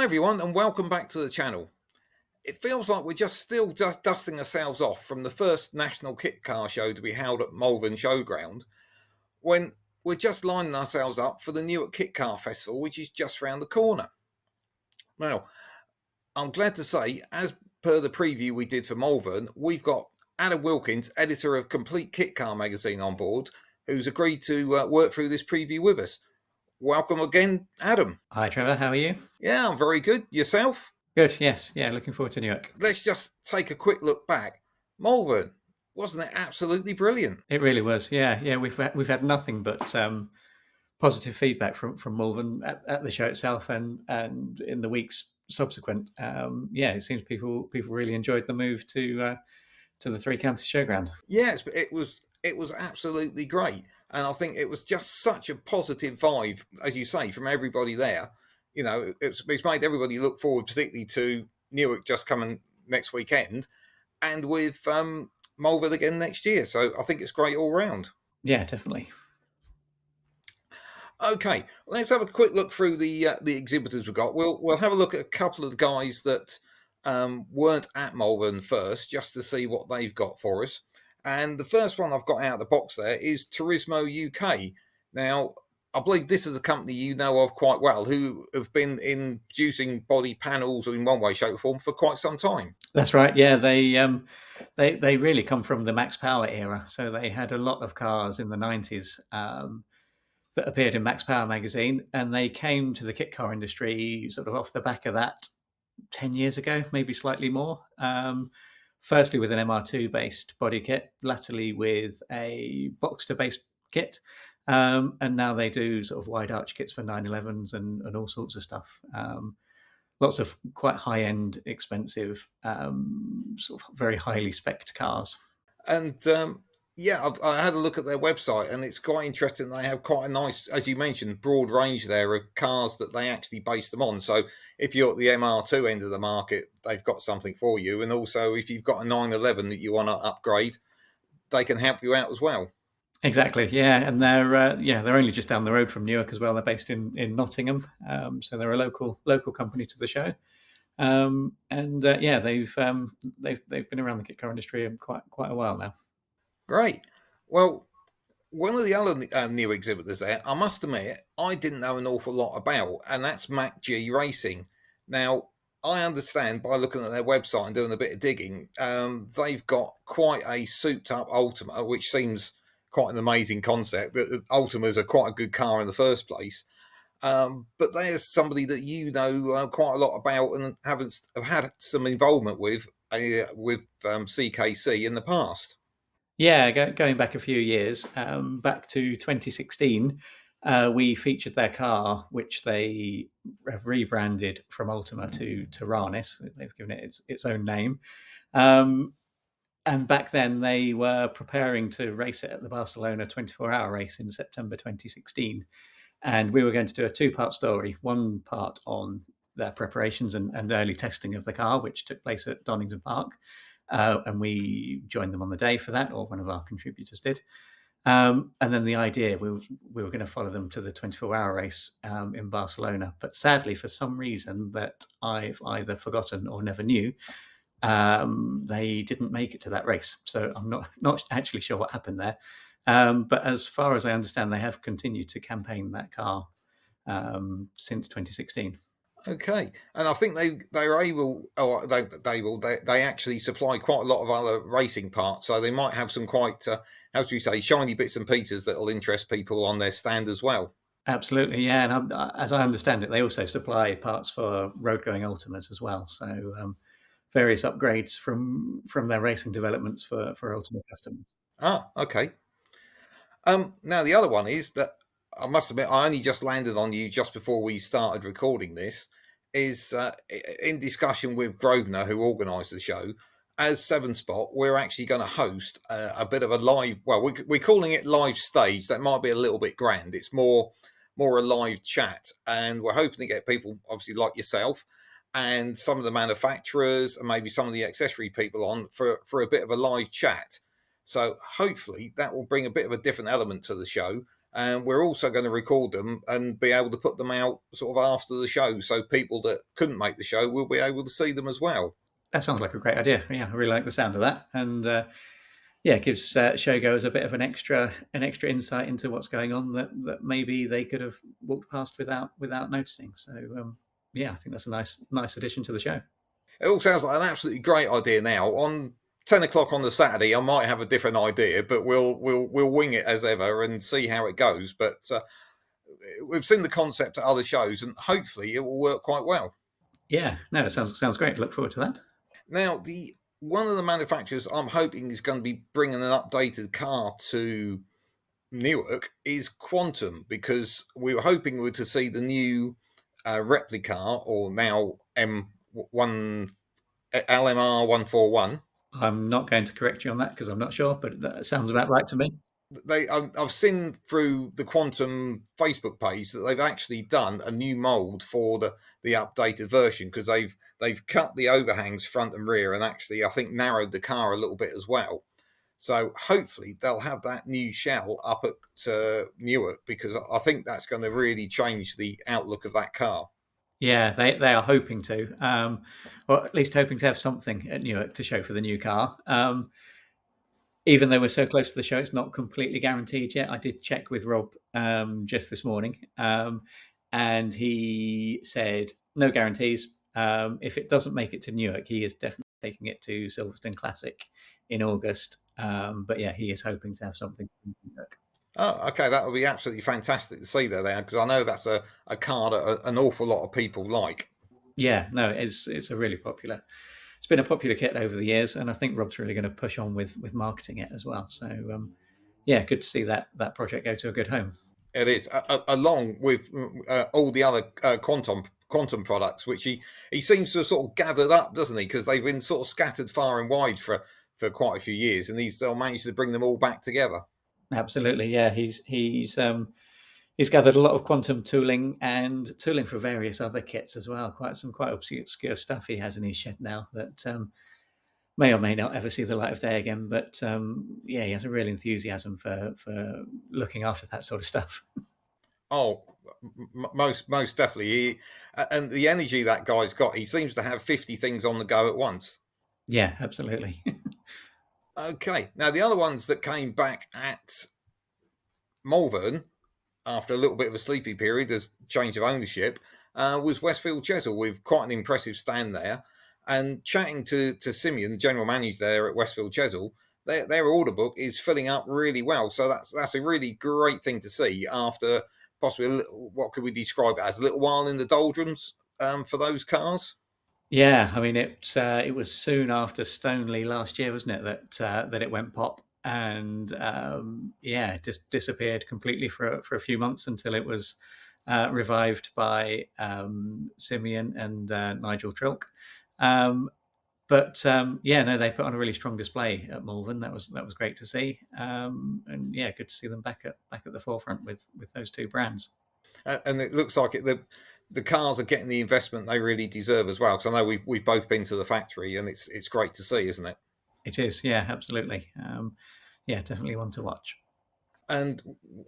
Hi everyone, and welcome back to the channel. It feels like we're just dusting ourselves off from the first national kit car show to be held at Malvern Showground, when we're just lining ourselves up for the Newark Kit Car Festival, which is just round the corner. Now, I'm glad to say, as per the preview we did for Malvern, we've got Adam Wilkins, editor of Complete Kit Car magazine, on board, who's agreed to work through this preview with us. Welcome again, Adam. Hi, Trevor. How are you? Yeah, I'm very good. Yourself? Good. Yes. Yeah. Looking forward to Newark. Let's just take a quick look back. Malvern, wasn't it absolutely brilliant? It really was. Yeah. Yeah. We've had nothing but positive feedback from Malvern at the show itself and in the weeks subsequent. Yeah, it seems people really enjoyed the move to the Three Counties Showground. Yes, but it was absolutely great, and I think it was just such a positive vibe, as you say, from everybody there. You know, it's made everybody look forward, particularly to Newark just coming next weekend, and with Malvern again next year. So I think it's great all round. Yeah, definitely. Okay, let's have a quick look through the exhibitors we've got. We'll have a look at a couple of the guys that weren't at Malvern first, just to see what they've got for us. And the first one I've got out of the box there is Turismo UK. Now, I believe this is a company you know of quite well, who have been in producing body panels in one way, shape, or form for quite some time. That's right. Yeah, they really come from the Max Power era. So they had a lot of cars in the 90s that appeared in Max Power magazine, and they came to the kit car industry sort of off the back of that 10 years ago, maybe slightly more. Firstly with an MR2 based body kit, latterly with a Boxster based kit, and now they do sort of wide arch kits for 911s and all sorts of stuff. Lots of quite high end, expensive, sort of very highly spec'd cars. And yeah, I had a look at their website, and it's quite interesting. They have quite a nice, as you mentioned, broad range there of cars that they actually base them on. So if you're at the MR2 end of the market, they've got something for you. And also, if you've got a 911 that you want to upgrade, they can help you out as well. Exactly, yeah, and they're only just down the road from Newark as well. They're based in Nottingham, so they're a local company to the show. Yeah, they've been around the kit car industry quite a while now. Great. Well, one of the other new exhibitors there, I must admit, I didn't know an awful lot about, and that's Mac G Racing. Now, I understand by looking at their website and doing a bit of digging, they've got quite a souped-up Ultima, which seems quite an amazing concept. The Ultimas are quite a good car in the first place. But there's somebody that you know quite a lot about and have had some involvement with CKC in the past. Yeah, going back a few years, back to 2016, we featured their car, which they have rebranded from Ultima to Ranis. They've given it its own name. And back then, they were preparing to race it at the Barcelona 24-hour race in September 2016. And we were going to do a two-part story, one part on their preparations and early testing of the car, which took place at Donington Park. And we joined them on the day for that, or one of our contributors did. And then the idea, we were going to follow them to the 24-hour race in Barcelona. But sadly, for some reason that I've either forgotten or never knew, they didn't make it to that race. So I'm not actually sure what happened there. But as far as I understand, they have continued to campaign that car since 2016. Okay, and I think they are able, or they actually supply quite a lot of other racing parts, so they might have some quite, how do you say, shiny bits and pieces that will interest people on their stand as well. Absolutely, yeah. And as I understand it, they also supply parts for road-going Ultimas as well. So various upgrades from their racing developments for Ultima customers. Ah, okay. Now the other one is that I must admit I only just landed on you just before we started recording this. Is in discussion with Grosvenor, who organised the show. As Seven Spot, we're actually going to host a bit of a live. Well, we're calling it live stage. That might be a little bit grand. It's more a live chat, and we're hoping to get people, obviously like yourself, and some of the manufacturers, and maybe some of the accessory people on for a bit of a live chat. So hopefully that will bring a bit of a different element to the show. And we're also going to record them and be able to put them out sort of after the show, so people that couldn't make the show will be able to see them as well. That sounds like a great idea. Yeah, I really like the sound of that, and yeah, it gives showgoers a bit of an extra insight into what's going on that maybe they could have walked past without noticing. So yeah, I think that's a nice addition to the show. It all sounds like an absolutely great idea. Now on 10 o'clock on the Saturday, I might have a different idea, but we'll wing it as ever and see how it goes. But we've seen the concept at other shows, and hopefully it will work quite well. Yeah, no, that sounds great. Look forward to that. Now, the one of the manufacturers I'm hoping is going to be bringing an updated car to Newark is Quantum, because we were hoping to see the new replica, or now M1 LMR 141. I'm not going to correct you on that because I'm not sure, but that sounds about right to me. I've seen through the Quantum Facebook page that they've actually done a new mold for the updated version, because they've cut the overhangs front and rear, and actually I think narrowed the car a little bit as well. So hopefully they'll have that new shell up at Newark, because I think that's going to really change the outlook of that car. Yeah, they are hoping to, or at least hoping to have something at Newark to show for the new car. Even though we're so close to the show, it's not completely guaranteed yet. I did check with Rob just this morning, and he said no guarantees. If it doesn't make it to Newark, he is definitely taking it to Silverstone Classic in August. But yeah, he is hoping to have something in Newark. Oh, okay, that would be absolutely fantastic to see there, because I know that's a car that an awful lot of people like. Yeah, no, it's a really popular. It's been a popular kit over the years, and I think Rob's really going to push on with marketing it as well. So yeah, good to see that project go to a good home. It is, along with all the other quantum products, which he seems to have sort of gathered up, doesn't he? Because they've been sort of scattered far and wide for quite a few years, and he's managed to bring them all back together. Absolutely, yeah. He's gathered a lot of quantum tooling and tooling for various other kits as well. Quite obscure stuff he has in his shed now that may or may not ever see the light of day again. But yeah, he has a real enthusiasm for looking after that sort of stuff. Oh, most definitely. And the energy that guy's got, he seems to have 50 things on the go at once. Yeah, absolutely. Okay, now the other ones that came back at Malvern after a little bit of a sleepy period as change of ownership was Westfield Chesil, with quite an impressive stand there. And chatting to Simeon, general manager there at Westfield Chesil, their order book is filling up really well. So that's a really great thing to see after possibly what could we describe it as, a little while in the doldrums for those cars. Yeah, I mean it was soon after Stoneleigh last year, wasn't it, that it went pop, and yeah, just disappeared completely for a few months until it was revived by Simeon and Nigel Trilk. But yeah, no, they put on a really strong display at Malvern. That was great to see, and yeah, good to see them back at the forefront with those two brands. And it looks like the cars are getting the investment they really deserve as well. Because I know we've both been to the factory, and it's great to see, isn't it? It is, yeah, absolutely. Yeah, definitely one to watch. And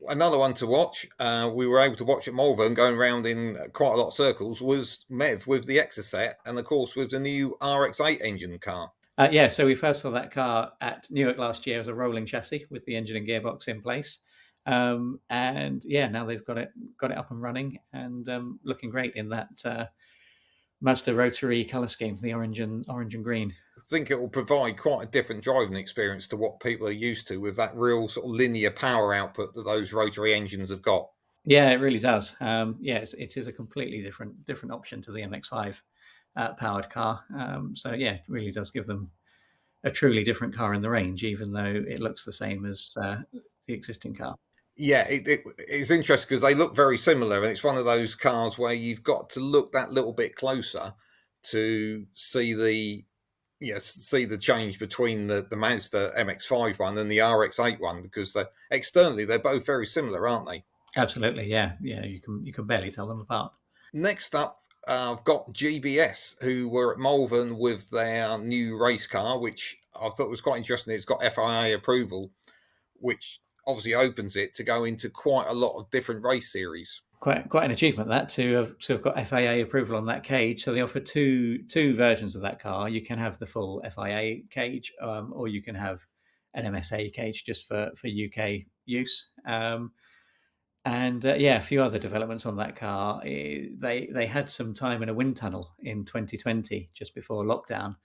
another one to watch, we were able to watch at Malvern, going around in quite a lot of circles, was Mev with the Exocet, and of course with the new RX-8 engine car. Yeah, so we first saw that car at Newark last year as a rolling chassis with the engine and gearbox in place, and yeah, now they've got it up and running and looking great in that Mazda rotary color scheme, the orange and green. I think it will provide quite a different driving experience to what people are used to, with that real sort of linear power output that those rotary engines have got. Yeah, it really does. Yeah, it is a completely different option to the MX-5 powered car. So yeah, it really does give them a truly different car in the range, even though it looks the same as the existing car. Yeah, it's interesting because they look very similar, and it's one of those cars where you've got to look that little bit closer to see the change between the Mazda MX-5 one and the RX-8 one, because externally they're both very similar, aren't they? Absolutely, yeah. You can barely tell them apart. Next up, I've got GBS, who were at Malvern with their new race car, which I thought was quite interesting. It's got FIA approval, which obviously opens it to go into quite a lot of different race series. Quite an achievement that to have got FIA approval on that cage. So they offer two versions of that car. You can have the full FIA cage, or you can have an MSA cage just for UK use. And yeah, a few other developments on that car. They had some time in a wind tunnel in 2020, just before lockdown.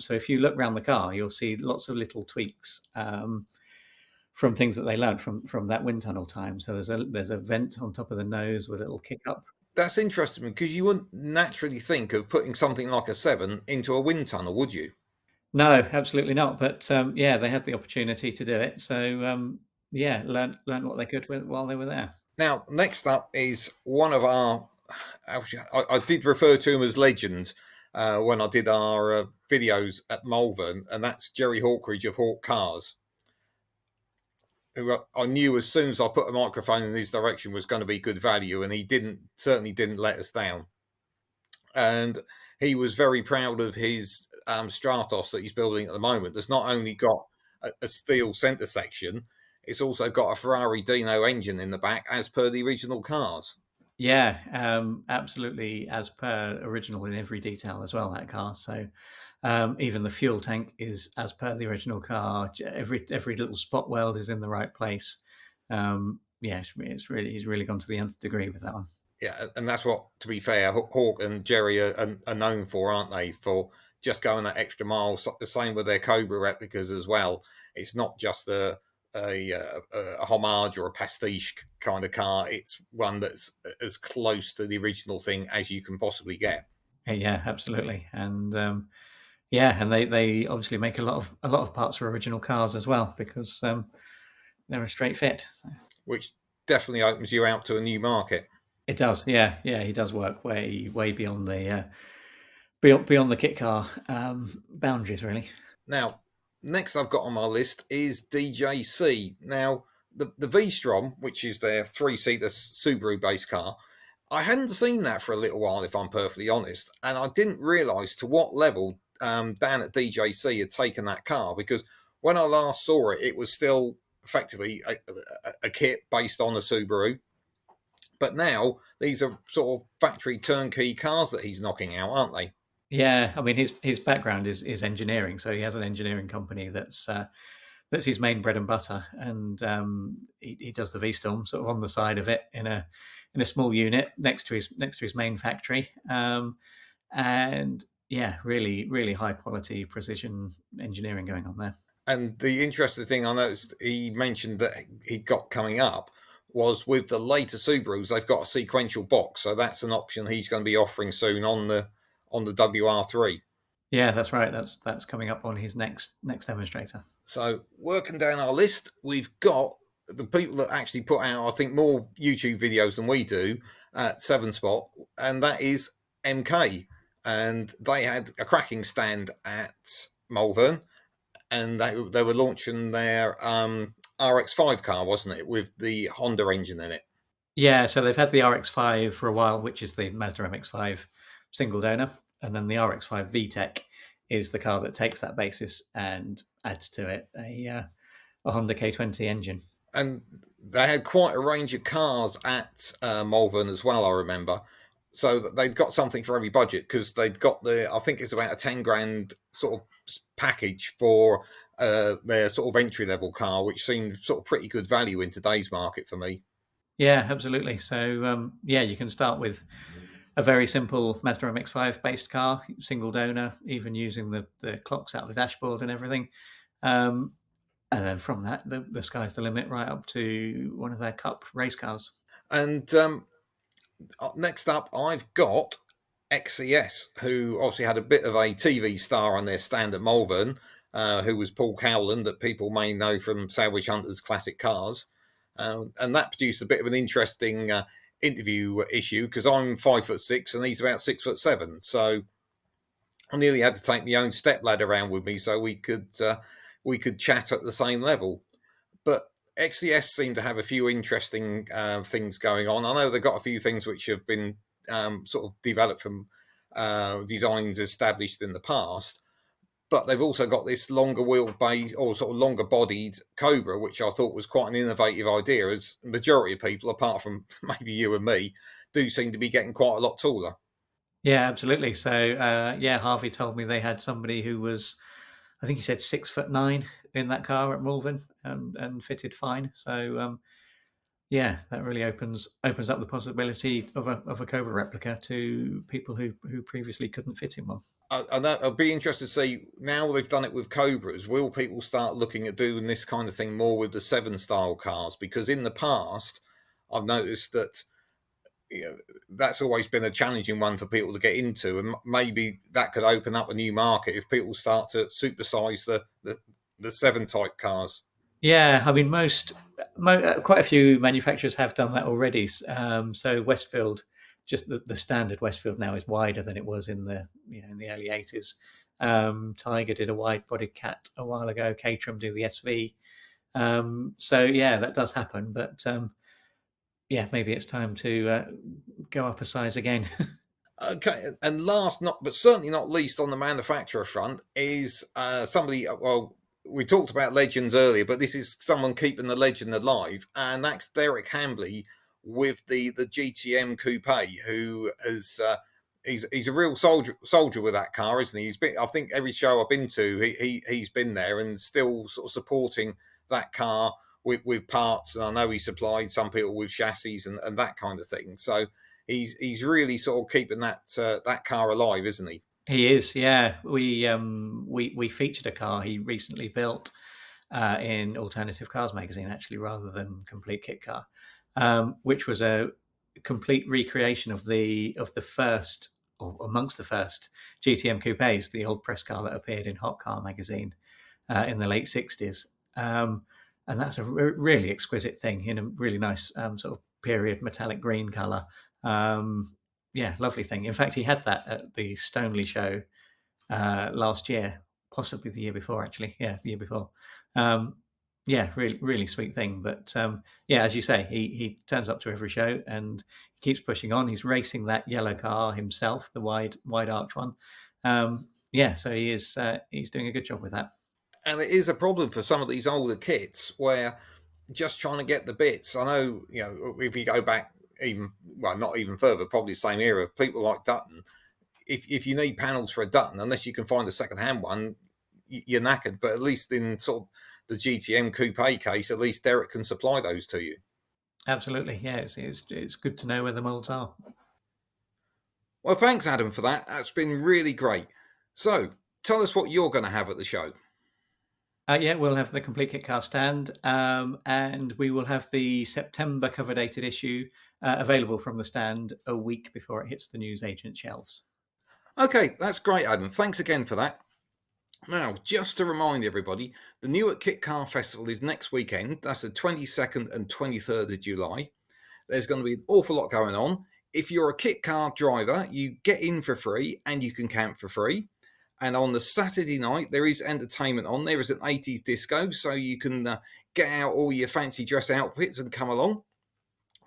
So if you look around the car, you'll see lots of little tweaks from things that they learned from that wind tunnel time. So there's a vent on top of the nose with a little kick up. That's interesting because you wouldn't naturally think of putting something like a 7 into a wind tunnel, would you? No, absolutely not. But yeah, they had the opportunity to do it. So yeah, learned what they could while they were there. Now, next up is one of our. I did refer to him as legend when I did our videos at Malvern, and that's Jerry Hawkridge of Hawk Cars, who I knew as soon as I put a microphone in his direction was going to be good value, and he certainly didn't let us down. And he was very proud of his Stratos that he's building at the moment. There's not only got a steel centre section, it's also got a Ferrari Dino engine in the back, as per the original cars. Yeah, absolutely, as per original in every detail as well. That car, so even the fuel tank is as per the original car. Every little spot weld is in the right place. Yeah, it's really he's really gone to the nth degree with that one. Yeah, and that's what, to be fair, Hawk and Jerry are known for, aren't they? For just going that extra mile. The same with their Cobra replicas as well. It's not just a homage or a pastiche kind of car. It's one that's as close to the original thing as you can possibly get. Yeah, absolutely, and yeah, and they obviously make a lot of parts for original cars as well because they're a straight fit. So. Which definitely opens you out to a new market. It does, yeah. He does work way beyond the beyond the kit car boundaries, really. Now, next I've got on my list is DJC. Now, the V-Strom, which is their 3-seater Subaru-based car, I hadn't seen that for a little while, if I'm perfectly honest, and I didn't realise to what level Dan at DJC had taken that car, because when I last saw it, it was still effectively a kit based on a Subaru. But now these are sort of factory turnkey cars that he's knocking out, aren't they? Yeah, I mean his background is engineering, so he has an engineering company that's his main bread and butter, and he does the V-Storm sort of on the side of it in a small unit next to his main factory, and yeah, really high quality precision engineering going on there. And the interesting thing I noticed he mentioned that he got coming up was with the later Subarus, they've got a sequential box, so that's an option he's going to be offering soon on the WR3. Yeah, that's right. That's coming up on his next demonstrator. So working down our list, we've got the people that actually put out, I think, more YouTube videos than we do at 7-Spot, and that is MK. And they had a cracking stand at Malvern, and they were launching their RX-5 car, wasn't it, with the Honda engine in it? Yeah, so they've had the RX-5 for a while, which is the Mazda MX-5 single donor, and then the RX-5 VTEC is the car that takes that basis and adds to it a Honda K20 engine. And they had quite a range of cars at Malvern as well, I remember. So they'd got something for every budget, because they'd got I think it's about a 10 grand sort of package for their sort of entry level car, which seemed sort of pretty good value in today's market for me. Yeah, absolutely. So yeah, you can start with a very simple Mazda MX-5 based car, single donor, even using the clocks out of the dashboard and everything. And then from that, the sky's the limit, right up to one of their Cup race cars. And next up, I've got XCS, who obviously had a bit of a TV star on their stand at Malvern, who was Paul Cowland, that people may know from Sandwich Hunters Classic Cars. And that produced a bit of an interesting interview issue, because I'm 5'6" and he's about 6'7", so I nearly had to take my own step ladder around with me so we could chat at the same level. But XCS seem to have a few interesting things going on. I know they've got a few things which have been sort of developed from designs established in the past, but they've also got this longer wheelbase or sort of longer bodied Cobra, which I thought was quite an innovative idea, as the majority of people, apart from maybe you and me, do seem to be getting quite a lot taller. Yeah, absolutely. So, yeah, Harvey told me they had somebody who was, I think he said 6'9" in that car at Malvern, and fitted fine. So, yeah, that really opens up the possibility of a Cobra replica to people who previously couldn't fit in one. I'd be interested to see, now they've done it with Cobras, will people start looking at doing this kind of thing more with the 7 style cars? Because in the past, I've noticed that, you know, that's always been a challenging one for people to get into, and maybe that could open up a new market if people start to supersize the 7 type cars. Yeah, I mean, quite a few manufacturers have done that already. So Westfield, just the standard Westfield now is wider than it was in the early 80s. Tiger did a wide-bodied Cat a while ago. Caterham do the SV. So yeah, that does happen. But yeah, maybe it's time to go up a size again. Okay, and last, not but certainly not least on the manufacturer front, is somebody. Well, we talked about legends earlier, but this is someone keeping the legend alive, and that's Derek Hambley with the GTM Coupe, who has. He's a real soldier with that car, isn't he? He's been. I think every show I've been to, he's been there and still sort of supporting that car with parts. And I know he supplied some people with chassis and that kind of thing. So he's really sort of keeping that car alive, isn't he? He is, yeah. We featured a car he recently built in Alternative Cars magazine, actually, rather than Complete Kit Car, which was a complete recreation of the first, or amongst the first GTM coupes, the old press car that appeared in Hot Car magazine in the late 60s. And that's a really exquisite thing in a really nice sort of period metallic green color. Yeah, lovely thing. In fact, he had that at the Stoneleigh show last year, possibly the year before, actually. Yeah, the year before. Yeah, really, really sweet thing. But yeah, as you say, he turns up to every show and he keeps pushing on. He's racing that yellow car himself, the wide arch one. Yeah, so he's doing a good job with that. And it is a problem for some of these older kits where just trying to get the bits. I know, if you go back even, well, not even further, probably the same era, people like Dutton, if you need panels for a Dutton, unless you can find a second-hand one, you're knackered. But at least in sort of the GTM Coupe case, at least Derek can supply those to you. Absolutely, yeah. It's good to know where the molds are. Well, thanks, Adam, for that. That's been really great. So, tell us what you're going to have at the show. Yeah, we'll have the Complete Kit Car stand, and we will have the September cover dated issue available from the stand a week before it hits the newsagent shelves. Okay, that's great, Adam. Thanks again for that. Now, just to remind everybody, the Newark Kit Car Festival is next weekend. That's the 22nd and 23rd of July. There's going to be an awful lot going on. If you're a kit car driver, you get in for free and you can camp for free. And on the Saturday night, there is entertainment on. There is an 80s disco, so you can get out all your fancy dress outfits and come along.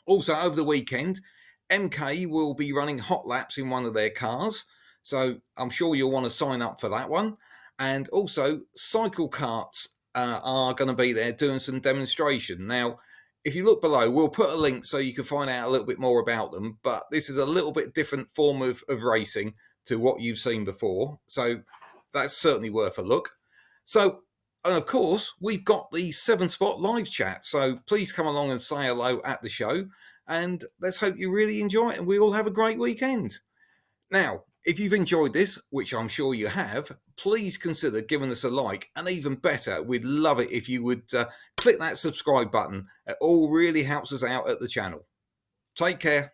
Also, over the weekend, MK will be running hot laps in one of their cars. So I'm sure you'll want to sign up for that one. And also, cycle carts are going to be there doing some demonstration. Now, if you look below, we'll put a link so you can find out a little bit more about them. But this is a little bit different form of racing to what you've seen before. So that's certainly worth a look. So, and of course, we've got the 7-spot live chat. So please come along and say hello at the show. And let's hope you really enjoy it and we all have a great weekend. Now, if you've enjoyed this, which I'm sure you have, please consider giving us a like. And even better, we'd love it if you would click that subscribe button. It all really helps us out at the channel. Take care.